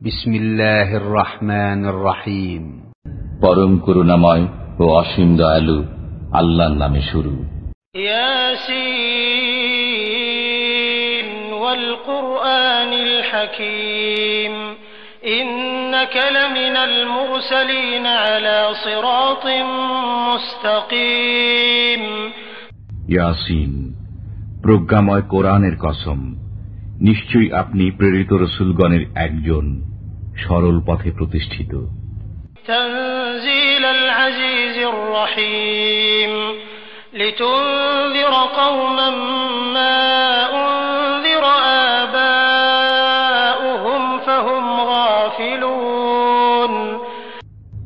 বিসমিল্লাহির রহমানির রহিম। পরম করুণাময় ও অসীম দয়ালু আল্লাহর নামে শুরু। ইয়াসিন ওয়াল কুরআনিল হাকীম ইন্নাকা লামিনাল মুরসালিন আলা সিরাতিম মুস্তাকিম। ইয়াসিন, প্রজ্ঞাময় কোরআনের কসম, নিশ্চয়ই আপনি প্রেরিত রাসূলগণের একজন, সরল পথে প্রতিষ্ঠিত। তানজিলাল আজিজির রহিম লিতুনযিরা কওমান মা উনযিরা আবাউহুম ফাহুম গাফিলুন।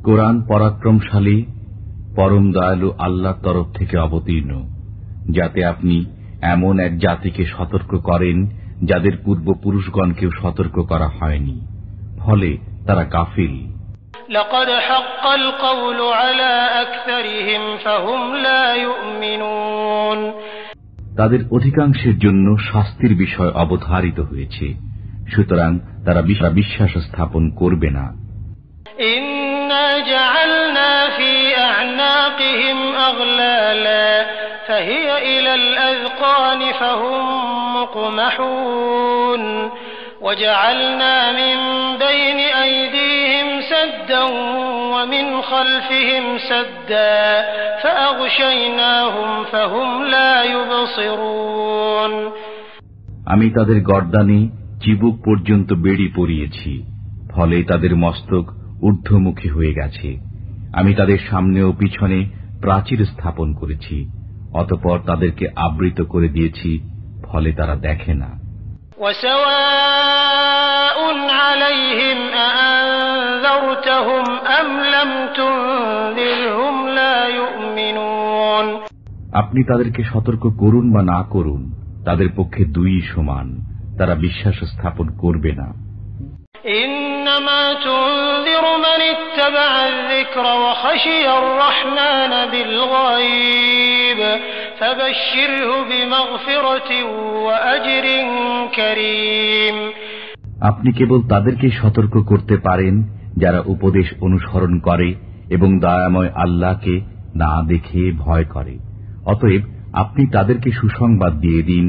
কোরআন পরাক্রমশালী, পরম দয়ালু আল্লাহর তরফ থেকে অবতীর্ণ, যাতে আপনি এমন এক জাতিকে সতর্ক করেন যাদের পূর্বপুরুষগণকেও সতর্ক করা হয়নি, ফলে তারা গাফিল। লাকাদ হাক্কাল কওলু আলা আকসারিহিম ফাহুম লা ইউমিনুন। তাদের অধিকাংশের জন্য শাস্তির বিষয় অবধারিত হয়েছে, সুতরাং তারা বিশ্বাস স্থাপন করবে না। ইন্না জাআলনা ফি আ'নাকিহিম আগলালা ফাহিয়া ইলাল আযকানি ফাহুম মুকমাহুন وجعلنا من بين أيديهم سدا ومن خلفهم سدا فأغشيناهم فهم لا يبصرون। আমি তাদের গর্দানে চিবুক পর্যন্ত বেড়ি পরিয়েছি, ফলে তাদের মস্তক ঊর্ধ্বমুখী হয়ে গেছে। আমি তাদের সামনে ও পিছনে প্রাচীর স্থাপন করেছি, অতঃপর তাদেরকে আবৃত করে দিয়েছি, ফলে তারা দেখে না। وسواء عليهم أأنذرتهم أم لم تنذرهم لا يؤمنون। আপনি তাদেরকে সতর্ক করুন বা না করুন, তাদের পক্ষে দুই সমান, তারা বিশ্বাস স্থাপন করবে না। إنما تنذر من اتبع الذكر وخشي الرحمن بالغيب فبشره بمغفرة وأجر كريم। আপনি কেবল তাদেরকে সতর্ক করতে পারেন যারা উপদেশ অনুসরণ করে এবং দয়াময় আল্লাহকে না দেখে ভয় করে। অতএব আপনি তাদেরকে সুসংবাদ দিয়ে দিন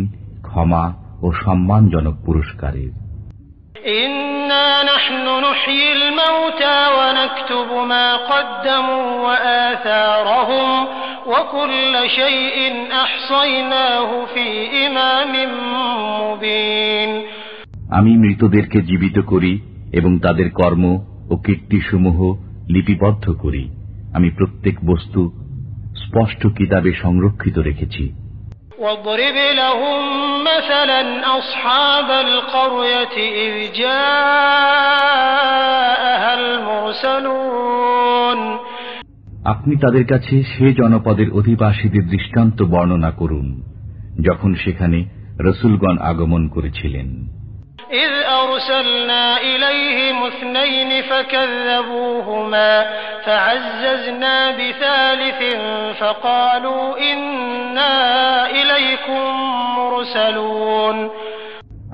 ক্ষমা ও সম্মানজনক পুরস্কারের। إنا نحن نحيي الموتى ونكتب ما قدموا وآثارهم وكل شيء أحصيناه في إمام مبين। আমি মৃতদেরকে জীবিত করি এবং তাদের কর্ম ও কীর্তিসমূহ লিপিবদ্ধ করি। আমি প্রত্যেক বস্তু স্পষ্ট কিতাবে সংরক্ষিত রেখেছি। واضرب لهم مثلا أصحاب القرية إذ جاءها المرسلون। আপনি তাদের কাছে সে জনপদের অধিবাসীদের দৃষ্টান্ত বর্ণনা করুন, যখন সেখানে রাসূলগণ আগমন করেছিলেন। إذ أرسلنا إليهم اثنين فكذبوهما فعززنا بثالث فقالوا إنا إليكم مرسلون।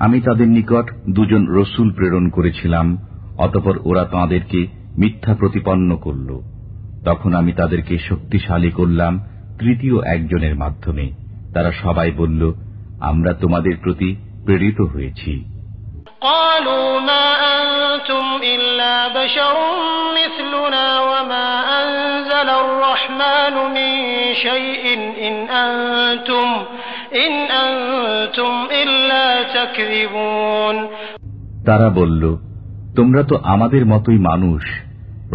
আমি তাদের নিকট দুজন রসূল প্রেরণ করেছিলাম, অতঃপর ওরা তাঁদেরকে মিথ্যা প্রতিপন্ন করল। তখন আমি তাদেরকে শক্তিশালী করলাম তৃতীয় একজনের মাধ্যমে। তারা সবাই বলল, আমরা তোমাদের প্রতি প্রেরিত হয়েছি। قالوا ما أنتم إلا بشر مثلنا وما أنزل الرحمن من شيء إن أنتم إلا تكذبون। তারা বলল, তোমরা তো আমাদের মতোই মানুষ,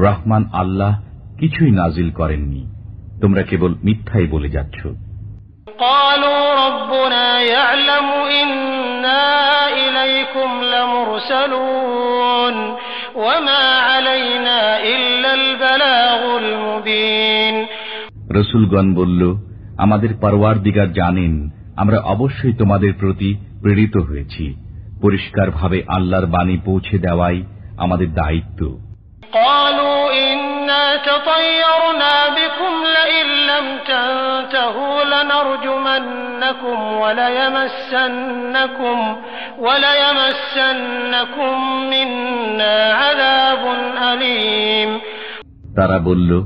রহমান আল্লাহ কিছুই নাজিল করেননি, তোমরা কেবল মিথ্যাই বলে যাচ্ছ। قالوا ربنا يعلم إنا إليكم لمرسلون وما علينا إلا البلاغ المبين। রাসূলগণ বলল, আমাদের পরওয়ারদিগার জানেন আমরা অবশ্যই তোমাদের প্রতি প্রেরিত হয়েছি, পরিষ্কারভাবে আল্লাহর বাণী পৌঁছে দেওয়াই আমাদের দায়িত্ব। قالوا إنا تطيرنا بكم لئن لم تنتهوا لنرجمنكم وليمسنكم منا তারা বলল,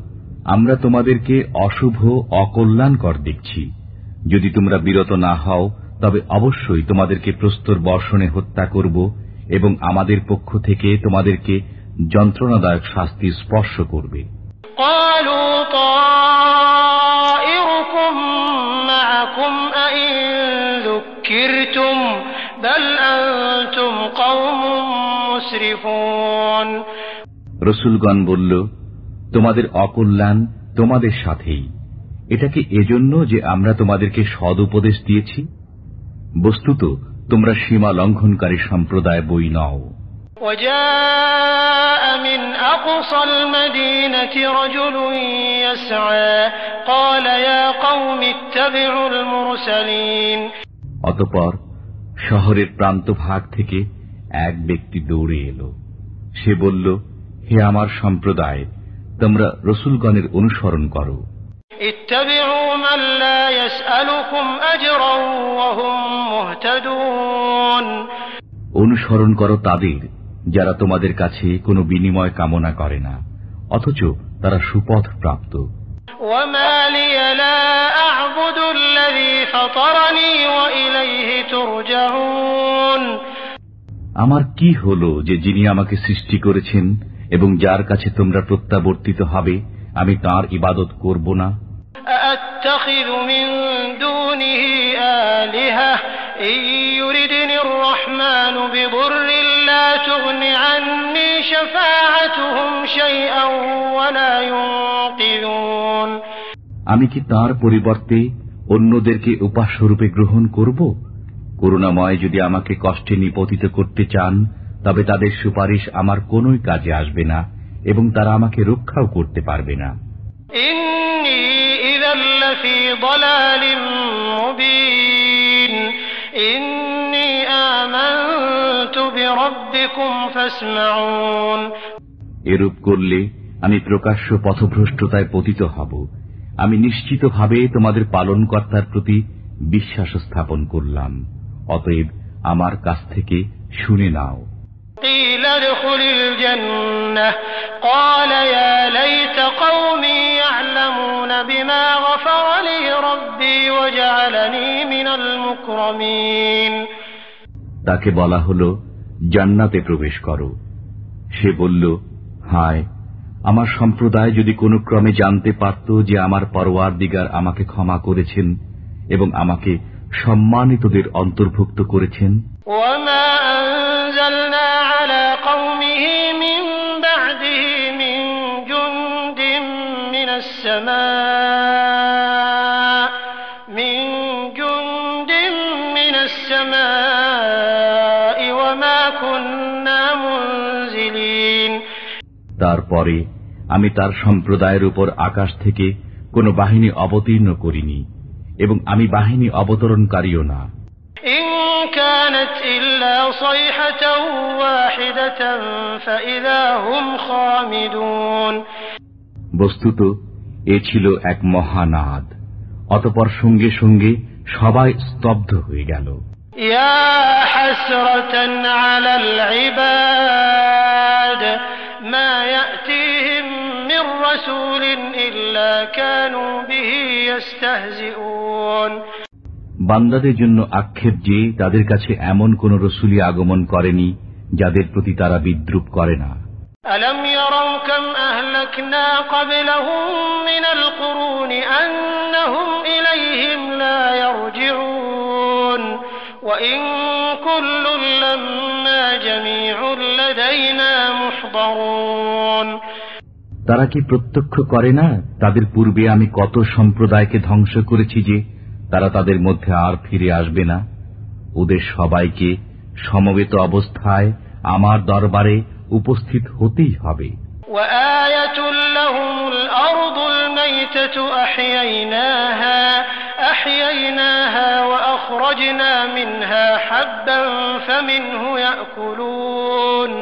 আমরা তোমাদেরকে অশুভ অকল্যাণকর দেখছি। যদি তোমরা বিরত না হও তবে অবশ্যই তোমাদেরকে প্রস্তর বর্ষণে হত্যা করব এবং আমাদের পক্ষ থেকে তোমাদেরকে যন্ত্রণাদায়ক শাস্তি স্পর্শ করবে। রসুলগণ বলল, তোমাদের অকল্যাণ তোমাদের সাথেই। এটা কি এজন্য যে আমরা তোমাদেরকে সদ উপদেশ দিয়েছি? বস্তুত তোমরা সীমা লঙ্ঘনকারী সম্প্রদায় বই নও। وجاء من أقصى المدينة رجل يسعى قال يا قوم اتبعوا المرسلين। অতঃপর শহরের প্রান্তভাগ থেকে এক ব্যক্তি দৌড়ে এলো। সে বলল, হে আমার সম্প্রদায়, তোমরা রসুলগণের অনুসরণ করো। اتبعوا من لا يسألكم أجرا وهم مهتدون। অনুসরণ করো তাদের যারা তোমাদের কাছে কোনো বিনিময় কামনা করে না, অথচ তারা সুপথ প্রাপ্ত। وما لي لا أعبد الذي فطرني وإليه ترجعون। আমার কি হলো যে যিনি আমাকে সৃষ্টি করেছেন এবং যার কাছে তোমরা প্রত্যাবর্তিত হবে, আমি তাঁর ইবাদত করব না? أأتخذ من دونه آلهة إن يردني الرحمن بضر لا تغن عني شفاعتهم شيئا ولا ينقذون। আমি কি তাঁর পরিবর্তে অন্যদেরকে উপাস্যরূপে গ্রহণ করব? করুণাময় যদি আমাকে কষ্টে নিপতিত করতে চান, তবে তাদের সুপারিশ আমার কোনোই কাজে আসবে না এবং তারা আমাকে রক্ষাও করতে পারবে না। ইন্নী ইযাল লাফী দালালিম মুবিন ইন্নী আমানতু বিরাব্বিকুম ফাসমাউন। এরূপ করলে আমি প্রকাশ্য পথভ্রষ্টতায় পতিত হব। আমি নিশ্চিতভাবে তোমাদের পালনকর্তার প্রতি বিশ্বাস স্থাপন করলাম, অতএব আমার কাছ থেকে শুনে নাও। قيل ادخل الجنة قال يا ليت قومي يعلمون بما غفر لي ربي وجعلني من المكرمين। তাকে বলা হলো, জান্নাতে প্রবেশ করো। সে বলল, হায়, আমার সম্প্রদায় যদি কোনো ক্রমে জানতে পারত যে আমার পরওয়ারদিগার আমাকে ক্ষমা করেছেন এবং আমাকে সম্মানিতদের অন্তর্ভুক্ত করেছেন। وما أنزلنا على قومه من بعده من جند من السماء وما كنا منزلين। তারপরে আমি তার সম্প্রদায়ের উপর আকাশ থেকে কোনো বাহিনী অবতীর্ণ করিনি এবং আমি বাহিনী অবতরণকারীও না। إن كانت إلا صيحة واحدة فإذا هم خامدون। বস্তুত এ ছিল এক মহানাদ, অতঃপর সঙ্গে সঙ্গে সবাই স্তব্ধ হয়ে গেল। يا حسرة على العباد ما يأتيهم من رسول إلا كانوا به يستهزئون। বান্দাদের জন্য আক্ষেপ যে তাদের কাছে এমন কোন রসুলি আগমন করেনি যাদের প্রতি তারা বিদ্রুপ করে না। ألم يروا كم أهلكنا قبلهم من القرون أنهم إليهم لا يرجعون وإن كل لما جميع لدينا محضرون। তারা কি প্রত্যক্ষ করে না তাদের পূর্বে আমি কত সম্প্রদায়কে ধ্বংস করেছি যে তারা তাদের মধ্যে আর ফিরে আসবে না? ওদের সবাইকে সমবেত অবস্থায় আমার দরবারে উপস্থিত হতেই হবে। وآية لهم الأرض الميتة أحييناها وأخرجنا منها حبا فمنه يأكلون।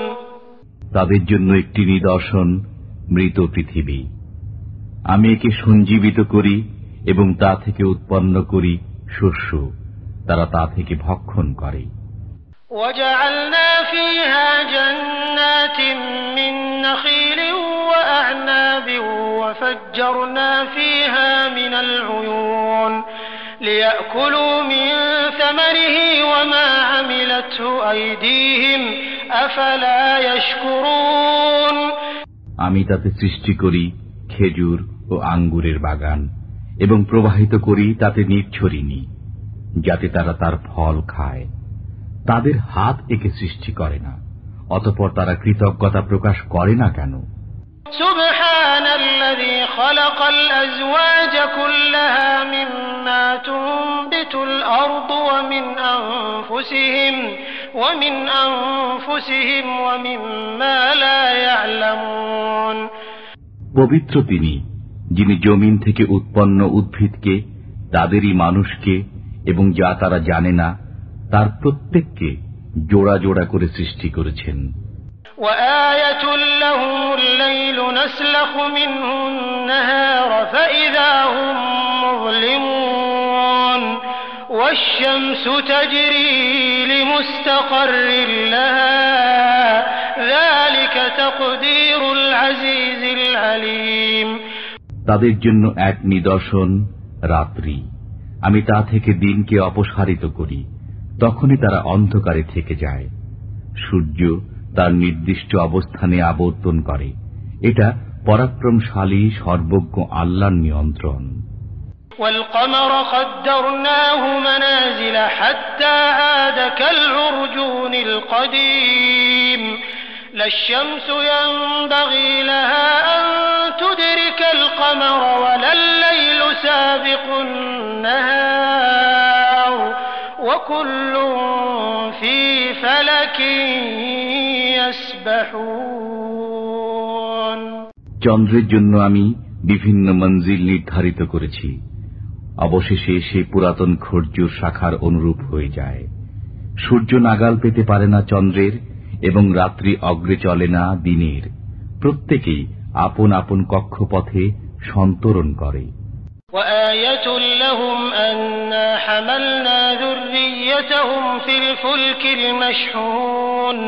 তাদের জন্য একটি নিদর্শন মৃত পৃথিবী। আমি একে সঞ্জীবিত করি এবং তা থেকে উৎপন্ন করি শস্য, তারা তা থেকে ভক্ষণ করে। وجعلنا فيها جنات من نخيل وأعناب وفجرنا فيها من العيون ليأكلوا من ثمره وما عملته أيديهم أفلا يشكرون আমি তাতে সৃষ্টি করি খেজুর ও আঙ্গুরের বাগান এবং প্রবাহিত করি তাতে নির্ঝরিণী, যাতে তারা তার ফল খায়। তাদের হাত একে সৃষ্টি করে না, অতঃপর তারা কৃতজ্ঞতা প্রকাশ করে না কেন? সুবহানাল্লাযী খালাকাল আযওয়াজ কুল্লাহা মিম্মা তুনবিতুল আরদু ওয়া মিন আনফুসিহিম ওয়া মিম্মা লা ইয়া'লামুন। পবিত্র তিনি, যিনি জমিন থেকে উৎপন্ন উদ্ভিদকে, তাদেরই মানুষকে এবং যা তারা জানে না তার প্রত্যেককে জোড়া জোড়া করে সৃষ্টি করেছেন। وآية لهم الليل نسلخ منه النهار فإذا هم مظلمون والشمس تجري لمستقر لها ذلك تقدير العزيز العليم। তাদের জন্য এক নিদর্শন রাত্রি, আমি তা থেকে দিনকে অপসারিত করি, তখনই তারা অন্ধকারে থেকে যায়। সূর্য তার নির্দিষ্ট অবস্থানে আবর্তন করে, এটা পরাক্রমশালী সর্বজ্ঞ আল্লাহর নিয়ন্ত্রণ। والقمر قدرناه منازل حتى عاد كالعرجون القديم لا الشمس ينبغي لها أن تدرك القمر ولا الليل سابق النهار وكل في فلك يسبحون। চন্দ্রের জন্য আমি বিভিন্ন মঞ্জিল নির্ধারিত করেছি, অবশেষে সে পুরাতন খর্জুর শাখার অনুরূপ হয়ে যায়। সূর্য নাগাল পেতে পারে না চন্দ্রের, এবং রাত্রি অগ্রে চলে না দিনের। প্রত্যেকেই আপন আপন কক্ষপথে সন্তরণ করে। وآية لهم أنا حملنا ذريتهم في الفلك المشحون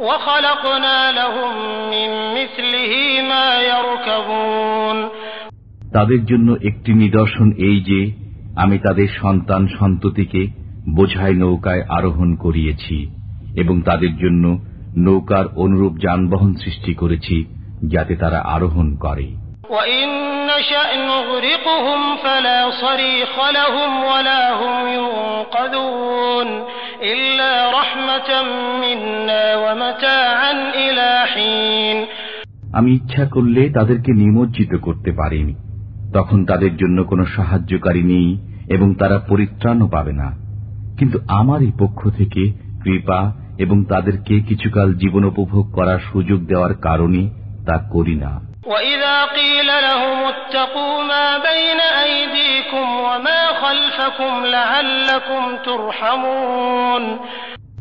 وخلقنا لهم من مثله ما يركبون। তাদের জন্য একটি নিদর্শন এই যে আমি তাদের সন্তান সন্ততিকে বোঝাই নৌকায় আরোহণ করিয়েছি এবং তাদের জন্য নৌকার অনুরূপ যানবাহন সৃষ্টি করেছি যাতে তারা আরোহণ করে। وإن نشأ نغرقهم فلا صريخ لهم ولا هم ينقذون إلا رحمة منا ومتاعا إلى حين। আমি ইচ্ছা করলে তাদেরকে নিমজ্জিত করতে পারিনি, তখন তাদের জন্য কোনো সাহায্যকারী নেই এবং তারা পরিত্রাণও পাবে না, কিন্তু আমারই পক্ষ থেকে কৃপা এবং তাদেরকে কিছুকাল জীবন উপভোগ করার সুযোগ দেওয়ার কারণে তা করি না। وَإِذَا قِيلَ لَهُمُ اتَّقُوا مَا بَيْنَ أَيْدِيكُمْ وَمَا خَلْفَكُمْ لَعَلَّكُمْ تُرْحَمُونَ।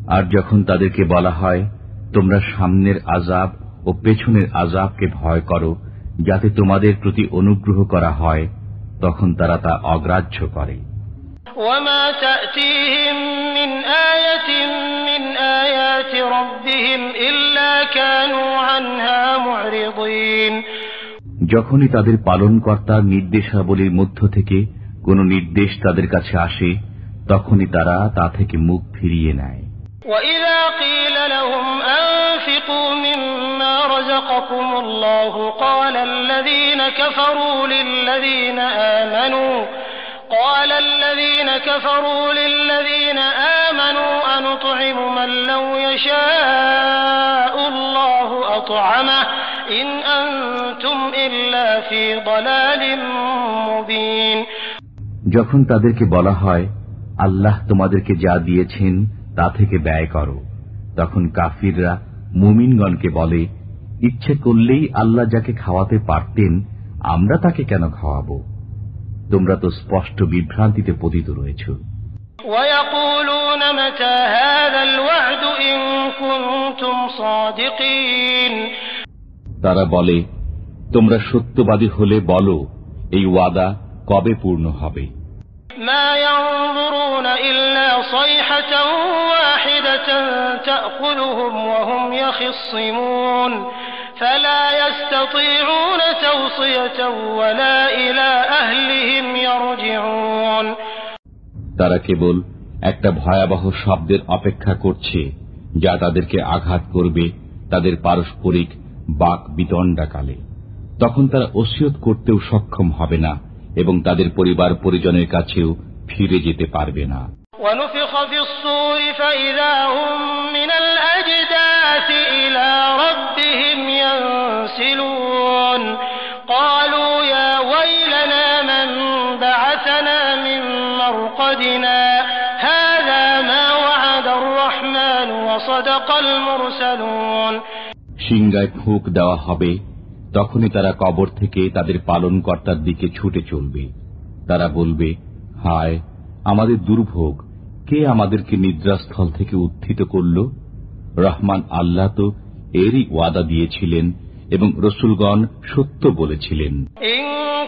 আর যখন তাদেরকে বলা হয় তোমরা সামনের আযাব ও পেছনের আযাবকে ভয় করো যাতে তোমাদের প্রতি অনুগ্রহ করা হয়, তখন তারা তা অগ্রাহ্য করে। وَمَا تَأْتِيهِم مِّنْ آيَةٍ مِّنْ آيَاتِ رَبِّهِمْ إِلَّا كَانُوا عَنْهَا مُعْرِضِينَ। যখনই তাদের পালনকর্তার নির্দেশাবলীর মধ্য থেকে কোনো নির্দেশ তাদের কাছে আসে, তখনই তারা তা থেকে মুখ ফিরিয়ে নেয়। وَإِذَا قِيلَ لَهُمْ أَنفِقُوا مِمَّا رَزَقَكُمُ اللَّهُ قَالَ الَّذِينَ كَفَرُوا لِلَّذِينَ آمَنُوا أَنُطْعِمُ مَن لَّوْ يَشَاءُ اللَّهُ أَطْعَمَهُ إِنْ أَنتُمْ إِلَّا فِي ضَلَالٍ مُّبِينٍ। যখন তাদেরকে বলা হয় আল্লাহ তোমাদেরকে যা দিয়েছেন তা থেকে ব্যয় করো, তখন কাফিররা মুমিনগণকে বলে, ইচ্ছে করলেই আল্লাহ যাকে খাওয়াতে পারতেন আমরা তাকে কেন খাওয়াবো? তোমরা তো স্পষ্ট বিভ্রান্তিতে পতিত রয়েছ। وَيَقُولُونَ مَتَى هَذَا الْوَعْدُ إِن كُنتُمْ صَادِقِينَ। তারা বলে, তোমরা সত্যবাদী হলে বলো এই ওয়াদা কবে পূর্ণ হবে? مَا يَنظُرُونَ إِلَّا صَيْحَةً وَاحِدَةً تَأْخُذُهُمْ وَهُمْ يَخِصِّمُونَ فلا يستطيعون توصية ولا إلى أهلهم يرجعون তারা কেবল একটা ভয়াবহ শব্দের অপেক্ষা করছে যা তাদেরকে আঘাত করবে তাদের পারস্পরিক বাক বিতণ্ডাকালে। তখন তারা ওসিয়ত করতেও সক্ষম হবে না এবং তাদের পরিবার পরিজনের কাছেও ফিরে যেতে পারবে না। ونفخ في الصور فإذا هم من الأجداث إلى ربهم ينسلون قالوا يا ويلنا من بعثنا من مرقدنا هذا ما وعد الرحمن وصدق المرسلون সিংগায় ফুঁক দেওয়া হবে, তখনই তারা কবর থেকে তাদের পালনকর্তার দিকে ছুটে চলবে। তারা বলবে, হায় আমাদের দুর্ভোগ, কে আমাদেরকে নিদ্রাস্থল থেকে উত্থিত করল? রহমান আল্লাহ তো এরই ওয়াদা দিয়েছিলেন এবং রসুলগণ সত্য বলেছিলেন। ইন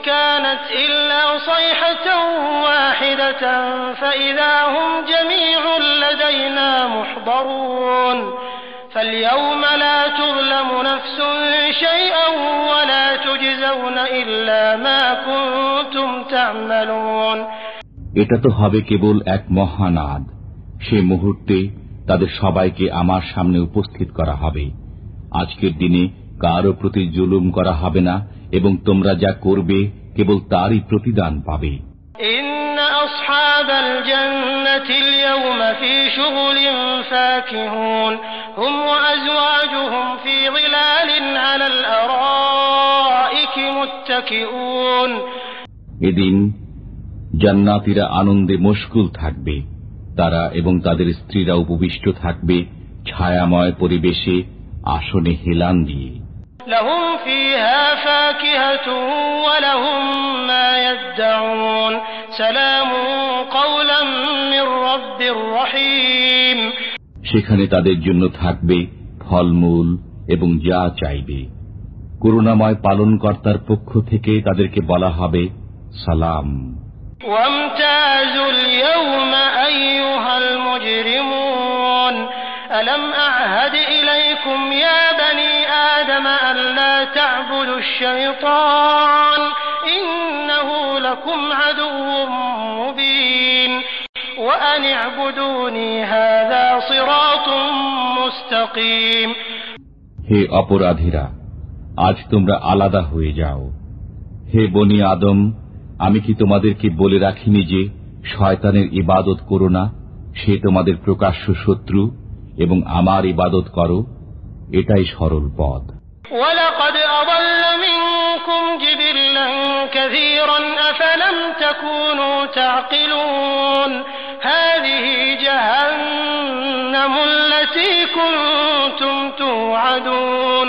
কানাত ইল্লা সাইহাতান ওয়াহিদাতান ফাইযা হুম জামিউন লাদাইনা মুহদারুন فاليوم لا تظلم نفس شيئا ولا تجزون إلا ما كنتم تعملون এটা তো হবে কেবল এক মহানাদ। সে মুহূর্তে তাদের সবাইকে আমার সামনে উপস্থিত করা হবে। আজকের দিনে কারো প্রতি জুলুম করা হবে না এবং তোমরা যা করবে কেবল তারই প্রতিদান পাবে। ইন্না আসহাবাল জান্নাতিল ইয়াওমা ফি শুগুলিন ফাকিহুন হুম ওয়া আজওয়াজুহুম ফি যিলালিন আলাল আরাইকি মুত্তাকিউন এদিন জান্নাতীরা আনন্দে মশগুল থাকবে। তারা এবং তাদের স্ত্রীরা উপবিষ্ট থাকবে ছায়াময় পরিবেশে, আসনে হেলান দিয়ে। লাহুম ফিহা ফাকিহাতুন ওয়া লাহুম মা ইয়াদউন সালামুন কাওলাম মির রাব্বির রহিম সেখানে তাদের জন্য থাকবে ফলমূল এবং যা চাইবে। করুণাময় পালনকর্তার পক্ষ থেকে তাদেরকে বলা হবে সালাম। وامتازوا اليوم أيها المجرمون ألم أعهد إليكم يا بني آدم ألا تعبدوا الشيطان إنه لكم عدو مبين وأن اعبدوني هذا صراط مستقيم হে অপরাধীরা, আজ তোমরা আলাদা হয়ে যাও। হে বনি আদম, আমি কি তোমাদেরকে বলে রাখিনি যে শয়তানের ইবাদত করো না? সে তোমাদের প্রকাশ্য শত্রু এবং আমার ইবাদত করো, এটাই সরল পথ। ওয়ালাকাদ আযাল্লা মিনকুম জিবিল্লান কাসীরান আফালাম তাকুনু তা'কিলুন হাযিহি জাহান্নামুল্লাতী কুনতুম তু'আদুন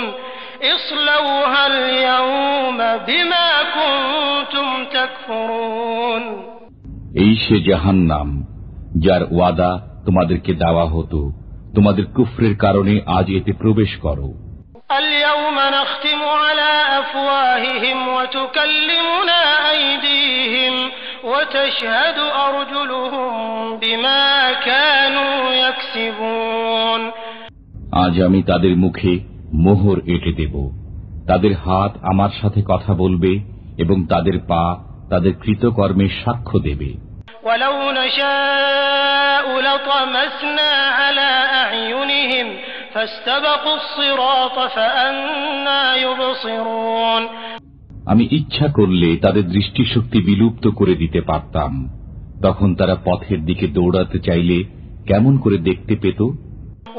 ইসলাউহা আল-ইয়াওমা বিমা কুনতুম তাকফুরুন এই সে জাহান্নাম যার ওয়াদা তোমাদেরকে দেওয়া হতো, তোমাদের কুফরের কারণে আজ এতে প্রবেশ করো। اليوم نختم على أفواههم وتكلمنا أيديهم وتشهد أرجلهم بما كانوا يكسبون আজ আমি তাদের মুখে মোহর এঁটে দেব, তাদের হাত আমার সাথে কথা বলবে এবং তাদের পা তাদের কৃতকর্মের সাক্ষ্য দেবে। ولو نشاء لطمسنا على أعينهم فاستبقوا الصراط فأنى يبصرون আমি ইচ্ছা করলে তাদের দৃষ্টিশক্তি বিলুপ্ত করে দিতে পারতাম, তখন তারা পথের দিকে দৌড়াতে চাইলে কেমন করে দেখতে পেত?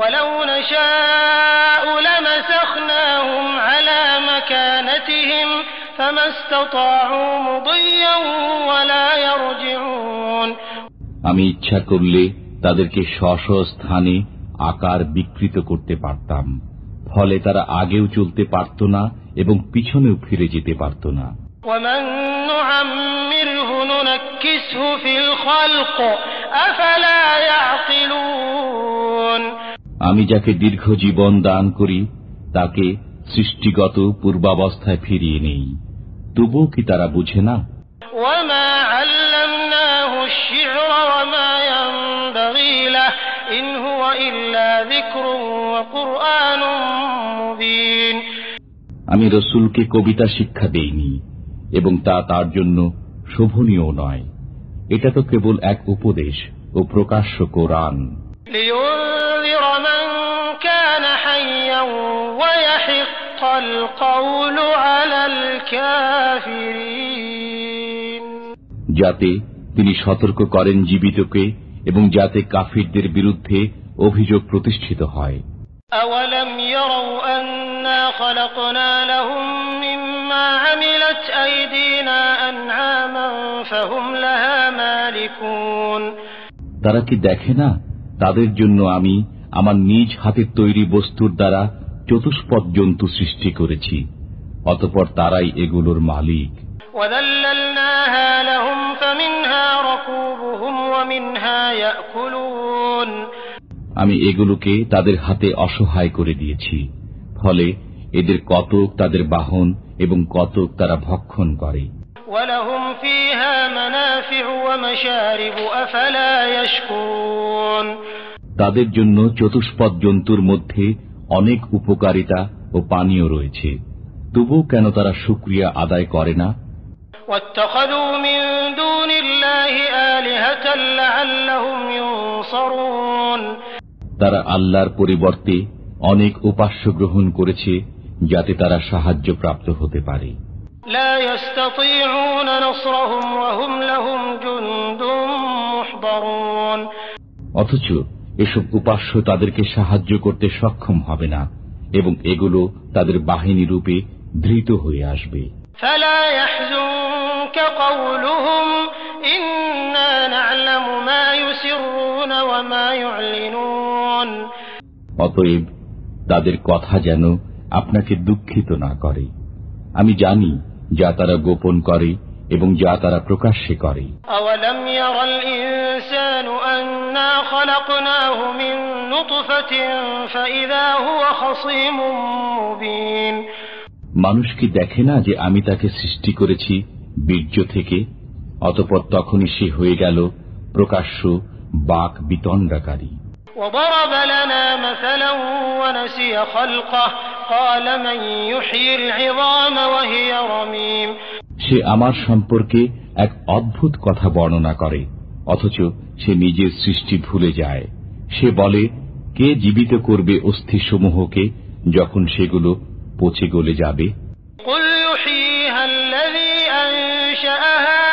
ولو نشاء لمسخناهم على مكانتهم فما استطاعوا مضيا ولا يرجعون আমি ইচ্ছা করলে তাদেরকে স্ব স্থানে আকার বিকৃত করতে পারতাম, ফলে তারা আগেও চলতে পারত না এবং পিছনেও ফিরে যেতে পারত না। ومن نعمره ننكسه في الخلق أفلا يعقلون আমি যাকে দীর্ঘ জীবন দান করি তাকে সৃষ্টিগত পূর্বাবস্থায় ফিরিয়ে নেই, তবুও কি তারা বুঝে না? وما علمناه الشعر وما ينبغي له إن هو إلا ذكر وقرآن مبين আমি রসুলকে কবিতা শিক্ষা দেইনি এবং তা তার জন্য শোভনীয় নয়। এটা তো কেবল এক উপদেশ ও প্রকাশ্য কোরআন। যাতে তিনি সতর্ক করেন জীবিতকে এবং যাতে কাফিরদের বিরুদ্ধে অভিযোগ প্রতিষ্ঠিত হয়। أَوَلَمْ يَرَوْا أَنَّا خَلَقْنَا لَهُم مِّمَّا عَمِلَتْ أَيْدِينَا أَنْعَامًا فَهُمْ لَهَا مَالِكُونَ তারা কি দেখে না তাদের জন্য আমি আমার নিজ হাতের তৈরি বস্তুর দ্বারা চতুষ্পদ জন্তু সৃষ্টি করেছি, অতঃপর তারাই এগুলোর মালিক। وَذَلَّلْنَاهَا لَهُمْ فَمِنْهَا رَكُوبُهُمْ وَمِنْهَا يَأْكُلُونَ আমি এগুলোকে তাদের হাতে অসহায় করে দিয়েছি, ফলে এদের কতক তাদের বাহন এবং কতক তারা ভক্ষণ করে। وَلَهُمْ فِيهَا مَنَافِعُ وَمَشَارِبُ أَفَلَا يَشْكُرُونَ তাদের জন্য চতুষ্পদ জন্তুর মধ্যে অনেক উপকারিতা ও পানীয় রয়েছে, তবুও কেন তারা শুকরিয়া আদায় করে না? وَاتَّخَذُوا مِن دُونِ اللَّهِ آلِهَةً لَّعَلَّهُمْ يُنصَرُونَ তারা আল্লাহর পরিবর্তে অনেক উপাস্য গ্রহণ করেছে যাতে তারা সাহায্য প্রাপ্ত হতে পারে। لا يستطيعون نصرهم وهم لهم جند محضرون অথচ এসব উপাস্য তাদেরকে সাহায্য করতে সক্ষম হবে না এবং এগুলো তাদের বাহিনী রূপে ধৃত হয়ে আসবে। فلا يحزنك قولهم إنا نعلم ما يسرون وما يعلنون অতএব তাদের কথা যেন আপনাকে দুঃখিত না করে। আমি জানি যা তারা গোপন করে এবং যা তারা প্রকাশ্যে করে। أولم ير الإنسان أنا خلقناه من نطفة فإذا هو خصيم مبين মানুষ কি দেখে না যে আমি তাকে সৃষ্টি করেছি বীর্য থেকে, অতঃপর তখনই সে হয়ে গেল প্রকাশ্য বাক বিতণ্ডাকারী। وضرب لنا مثلا ونسي خلقه قال من يحيي العظام وهي رميم সে আমার সম্পর্কে এক অদ্ভুত কথা বর্ণনা করে, অথচ সে নিজের সৃষ্টি ভুলে যায়। সে বলে, কে জীবিত করবে অস্থিসমূহকে যখন সেগুলো পচে গলে যাবে? قل يحييها الذي أنشأها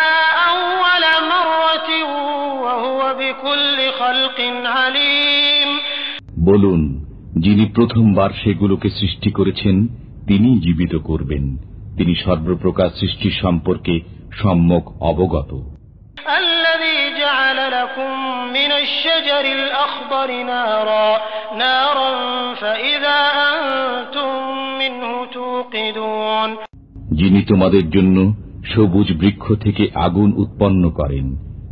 أول مرة وهو بكل خلق عليم বলুন, যিনি প্রথমবার সেগুলোকে সৃষ্টি করেছেন তিনি জীবিত করবেন, তিনি সর্বপ্রকার সৃষ্টি সম্পর্কে সম্যক অবগত। الذي جعل لكم من الشجر الأخضر نارا فإذا أنتم منه توقدون যিনি তোমাদের জন্য সবুজ বৃক্ষ থেকে আগুন উৎপন্ন করেন,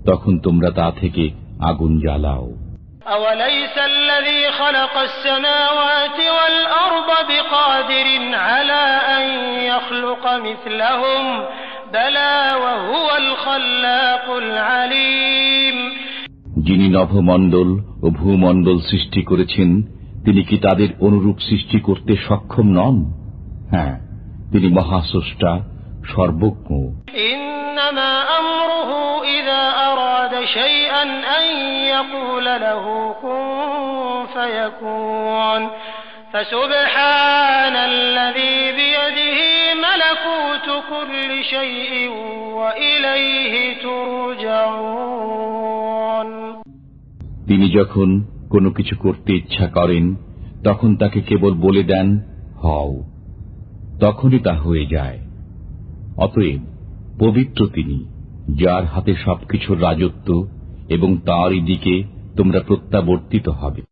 তখন তোমরা তা থেকে আগুন জ্বালাও। أوليس الذي خلق السماوات والأرض بقادر على أن يخلق مثلهم بلى وهو الخلاق العليم যিনি নভমণ্ডল ও ভূমণ্ডল সৃষ্টি করেছেন তিনি কি তাদের অনুরূপ সৃষ্টি করতে সক্ষম নন? হ্যাঁ, তিনি মহাস্রষ্টা, সর্বজ্ঞ। إنما أمره إذا أراد شيئا أن يقول له كن فيكون فسبحان الذي بيده ملكوت كل شيء وإليه ترجعون তিনি যখন কোনো কিছু করতে ইচ্ছা করেন তখন তাকে কেবল বলে দেন হও, তখনই তা হয়ে যায়। অতএব পবিত্র তিনি, যার হাতে সবকিছুর রাজত্ব, এবং তাঁরই দিকে তোমরা প্রত্যাবর্তিত হবে।